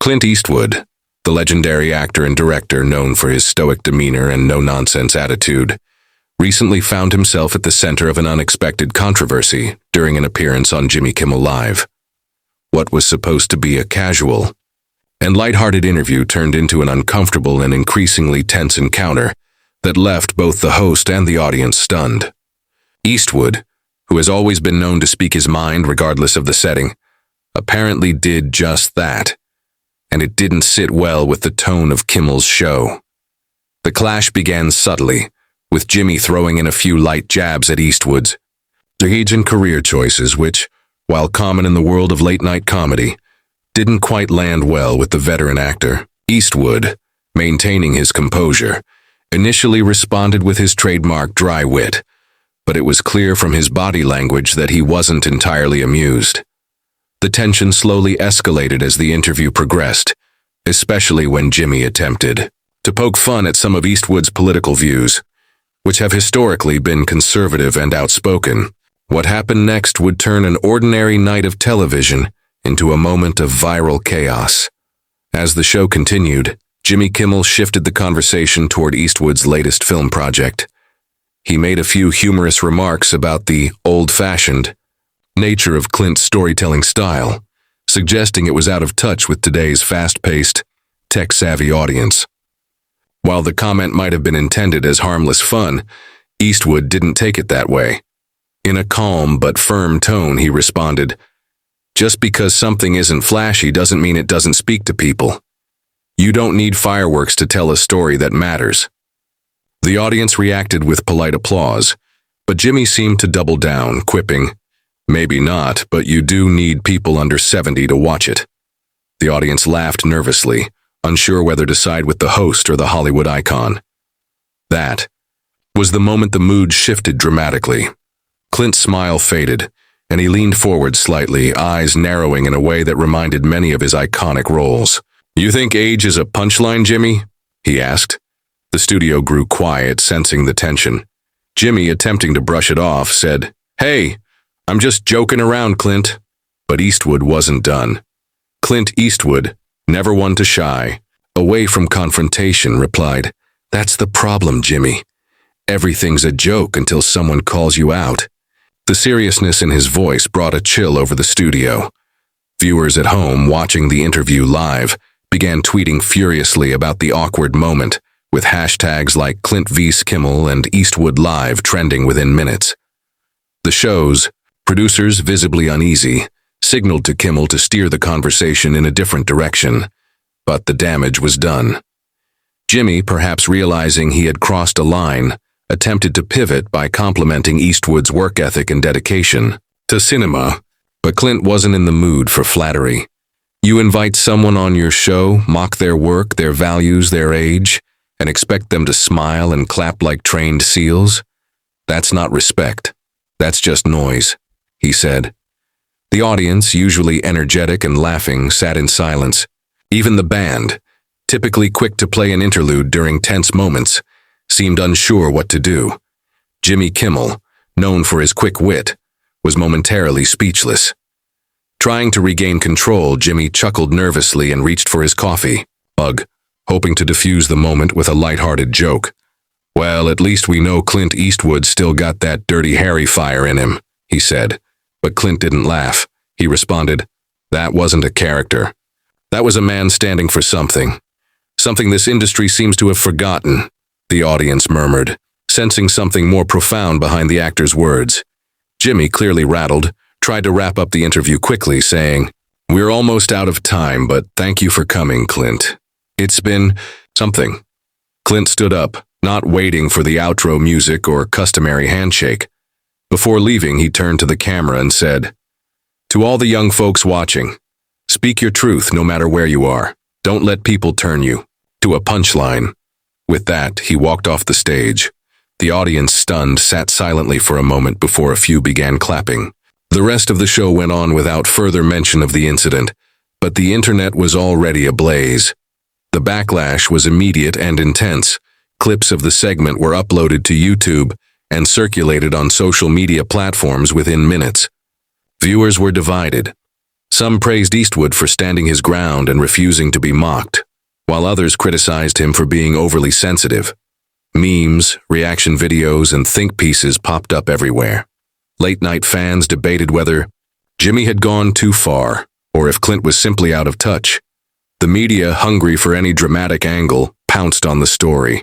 Clint Eastwood, the legendary actor and director known for his stoic demeanor and no-nonsense attitude, recently found himself at the center of an unexpected controversy during an appearance on Jimmy Kimmel Live. What was supposed to be a casual and lighthearted interview turned into an uncomfortable and increasingly tense encounter that left both the host and the audience stunned. Eastwood, who has always been known to speak his mind regardless of the setting, apparently did just that, and it didn't sit well with the tone of Kimmel's show. The clash began subtly, with Jimmy throwing in a few light jabs at Eastwood's age and career choices which, while common in the world of late-night comedy, didn't quite land well with the veteran actor. Eastwood, maintaining his composure, initially responded with his trademark dry wit, but it was clear from his body language that he wasn't entirely amused. The tension slowly escalated as the interview progressed, especially when Jimmy attempted to poke fun at some of Eastwood's political views, which have historically been conservative and outspoken. What happened next would turn an ordinary night of television into a moment of viral chaos. As the show continued, Jimmy Kimmel shifted the conversation toward Eastwood's latest film project. He made a few humorous remarks about the old-fashioned nature of Clint's storytelling style, suggesting it was out of touch with today's fast-paced, tech-savvy audience. While the comment might have been intended as harmless fun, Eastwood didn't take it that way. In a calm but firm tone, he responded, "Just because something isn't flashy doesn't mean it doesn't speak to people. You don't need fireworks to tell a story that matters." The audience reacted with polite applause, but Jimmy seemed to double down, quipping, "Maybe not, but you do need people under 70 to watch it." The audience laughed nervously, unsure whether to side with the host or the Hollywood icon. That was the moment the mood shifted dramatically. Clint's smile faded, and he leaned forward slightly, eyes narrowing in a way that reminded many of his iconic roles. "You think age is a punchline, Jimmy?" he asked. The studio grew quiet, sensing the tension. Jimmy, attempting to brush it off, said, "Hey, I'm just joking around, Clint." But Eastwood wasn't done. Clint Eastwood, never one to shy away from confrontation, replied, "That's the problem, Jimmy. Everything's a joke until someone calls you out." The seriousness in his voice brought a chill over the studio. Viewers at home watching the interview live began tweeting furiously about the awkward moment, with hashtags like Clint vs. Kimmel and Eastwood Live trending within minutes. The show's producers, visibly uneasy, signaled to Kimmel to steer the conversation in a different direction, but the damage was done. Jimmy, perhaps realizing he had crossed a line, attempted to pivot by complimenting Eastwood's work ethic and dedication to cinema, but Clint wasn't in the mood for flattery. You invite someone on your show, mock their work, their values, their age, and expect them to smile and clap like trained seals? That's not respect. That's just noise, he said. The audience, usually energetic and laughing, sat in silence. Even the band, typically quick to play an interlude during tense moments, seemed unsure what to do. Jimmy Kimmel, known for his quick wit, was momentarily speechless. Trying to regain control, Jimmy chuckled nervously and reached for his coffee mug, hoping to diffuse the moment with a lighthearted joke. "Well, at least we know Clint Eastwood still got that Dirty Harry fire in him," he said. But Clint didn't laugh. He responded, "That wasn't a character. That was a man standing for something. Something this industry seems to have forgotten," the audience murmured, sensing something more profound behind the actor's words. Jimmy, clearly rattled, tried to wrap up the interview quickly, saying, "We're almost out of time, but thank you for coming, Clint. It's been something." Clint stood up, not waiting for the outro music or customary handshake. Before leaving, he turned to the camera and said, "To all the young folks watching, speak your truth no matter where you are. Don't let people turn you to a punchline." With that, he walked off the stage. The audience, stunned, sat silently for a moment before a few began clapping. The rest of the show went on without further mention of the incident, but the internet was already ablaze. The backlash was immediate and intense. Clips of the segment were uploaded to YouTube and circulated on social media platforms within minutes. Viewers were divided. Some praised Eastwood for standing his ground and refusing to be mocked, while others criticized him for being overly sensitive. Memes, reaction videos, and think pieces popped up everywhere. Late-night fans debated whether Jimmy had gone too far or if Clint was simply out of touch. The media, hungry for any dramatic angle, pounced on the story.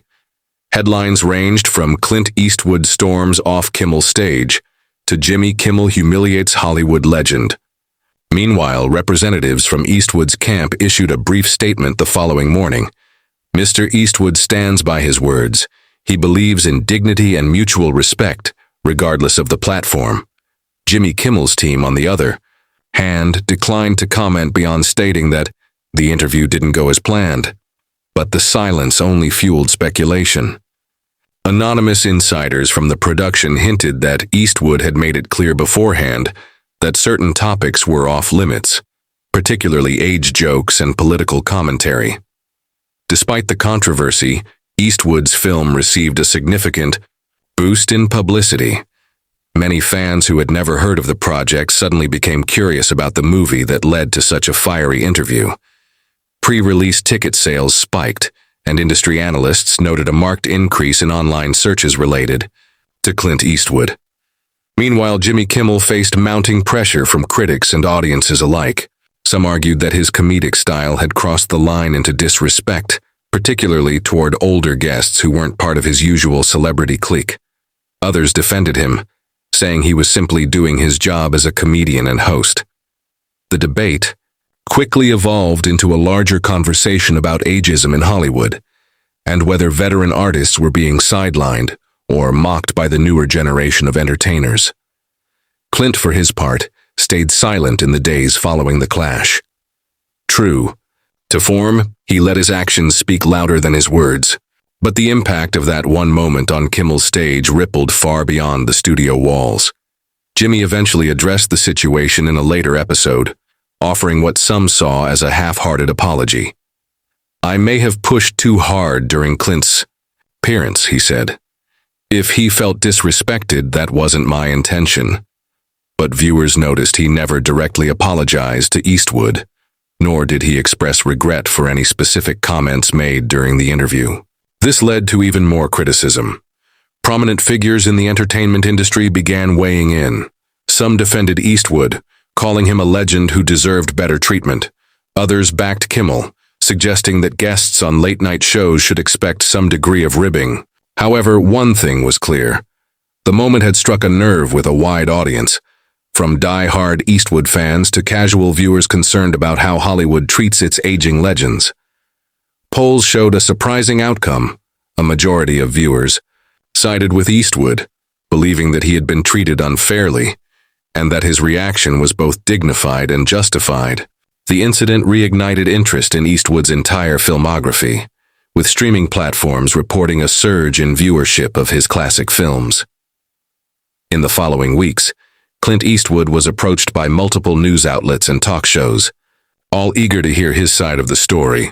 Headlines ranged from Clint Eastwood storms off Kimmel stage to Jimmy Kimmel humiliates Hollywood legend. Meanwhile, representatives from Eastwood's camp issued a brief statement the following morning. Mr. Eastwood stands by his words. He believes in dignity and mutual respect, regardless of the platform. Jimmy Kimmel's team, on the other hand, declined to comment beyond stating that the interview didn't go as planned. But the silence only fueled speculation. Anonymous insiders from the production hinted that Eastwood had made it clear beforehand that certain topics were off-limits, particularly age jokes and political commentary. Despite the controversy, Eastwood's film received a significant boost in publicity. Many fans who had never heard of the project suddenly became curious about the movie that led to such a fiery interview. Pre-release ticket sales spiked, and industry analysts noted a marked increase in online searches related to Clint Eastwood. Meanwhile, Jimmy Kimmel faced mounting pressure from critics and audiences alike. Some argued that his comedic style had crossed the line into disrespect, particularly toward older guests who weren't part of his usual celebrity clique. Others defended him, saying he was simply doing his job as a comedian and host. The debate quickly evolved into a larger conversation about ageism in Hollywood, and whether veteran artists were being sidelined or mocked by the newer generation of entertainers. Clint, for his part, stayed silent in the days following the clash. True to form, he let his actions speak louder than his words, but the impact of that one moment on Kimmel's stage rippled far beyond the studio walls. Jimmy eventually addressed the situation in a later episode, offering what some saw as a half-hearted apology. "I may have pushed too hard during Clint's appearance," he said. "If he felt disrespected, that wasn't my intention." But viewers noticed he never directly apologized to Eastwood, nor did he express regret for any specific comments made during the interview. This led to even more criticism. Prominent figures in the entertainment industry began weighing in. Some defended Eastwood, calling him a legend who deserved better treatment. Others backed Kimmel, suggesting that guests on late-night shows should expect some degree of ribbing. However, one thing was clear. The moment had struck a nerve with a wide audience, from die-hard Eastwood fans to casual viewers concerned about how Hollywood treats its aging legends. Polls showed a surprising outcome. A majority of viewers sided with Eastwood, believing that he had been treated unfairly, and that his reaction was both dignified and justified. The incident reignited interest in Eastwood's entire filmography, with streaming platforms reporting a surge in viewership of his classic films. In the following weeks, Clint Eastwood was approached by multiple news outlets and talk shows, all eager to hear his side of the story.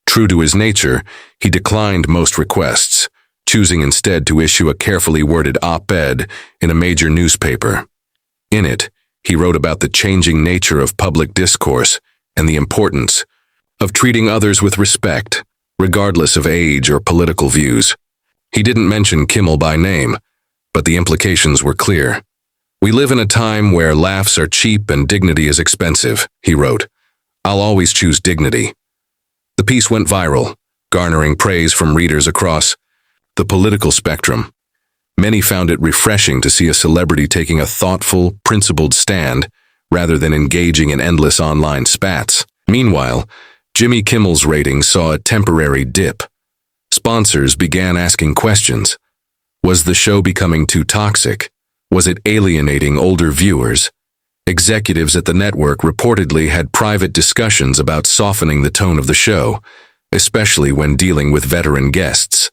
True to his nature, he declined most requests, choosing instead to issue a carefully worded op-ed in a major newspaper. In it, he wrote about the changing nature of public discourse and the importance of treating others with respect, regardless of age or political views. He didn't mention Kimmel by name, but the implications were clear. "We live in a time where laughs are cheap and dignity is expensive," he wrote. "I'll always choose dignity." The piece went viral, garnering praise from readers across the political spectrum. Many found it refreshing to see a celebrity taking a thoughtful, principled stand rather than engaging in endless online spats. Meanwhile, Jimmy Kimmel's ratings saw a temporary dip. Sponsors began asking questions. Was the show becoming too toxic? Was it alienating older viewers? Executives at the network reportedly had private discussions about softening the tone of the show, especially when dealing with veteran guests.